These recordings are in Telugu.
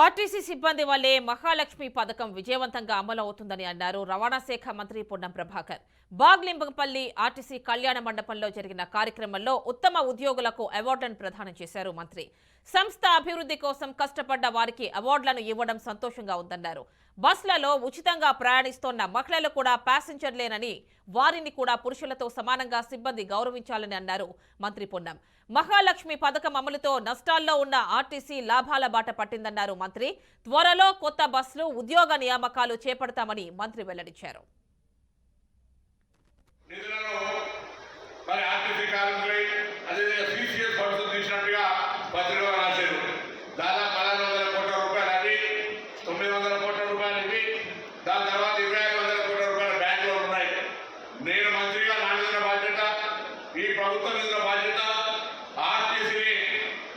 ఆర్టీసీ సిబ్బంది వల్లే మహాలక్ష్మి పథకం విజయవంతంగా అమలు అవుతుందని అన్నారు రవాణా శాఖ మంత్రి పొన్నం ప్రభాకర్. బాగ్లింబపల్లి ఆర్టీసీ కళ్యాణ మండపంలో జరిగిన కార్యక్రమంలో ఉత్తమ ఉద్యోగులకు అవార్డులను ప్రదానం చేశారు మంత్రి. సంస్థ అభివృద్ధి కోసం కష్టపడ్డ వారికి అవార్డులను ఇవ్వడం సంతోషంగా ఉందన్నారు. బస్సులలో ఉచితంగా ప్రయాణిస్తోన్న మహిళలు కూడా ప్యాసింజర్లేనని, వారిని కూడా పురుషులతో సమానంగా సిబ్బంది గౌరవించాలని అన్నారు మంత్రి పొన్నం. మహాలక్ష్మి పథకం అమలుతో నష్టాల్లో ఉన్న ఆర్టీసీ లాభాల బాట పట్టిందన్నారు మంత్రి. త్వరలో కొత్త బస్సులు, ఉద్యోగ నియామకాలు చేపడతామని మంత్రి వెల్లడించారు. నేను మంత్రిగా నా మీద బాధ్యత, ఈ ప్రభుత్వం మీద బాధ్యత. ఆర్టీసీని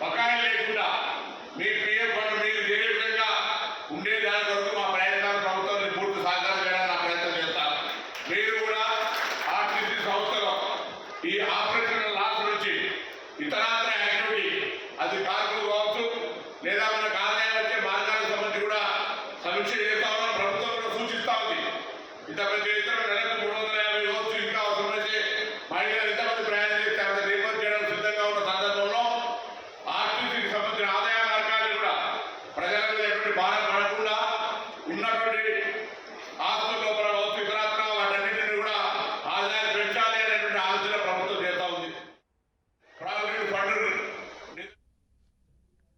బకాయిలు లేకుండా మీ పిఎఫ్ ఫండ్ మీరు ఏ విధంగా ఉండే దాని కొరకు మా ప్రయత్నాలు ప్రభుత్వాన్ని పూర్తి సహకారం చేయడానికి నా ప్రయత్నం చేస్తాను. మీరు కూడా ఆర్టీసీ సంస్థలో ఈ ఆపరేషన్ లాస్ నుంచి ఇతర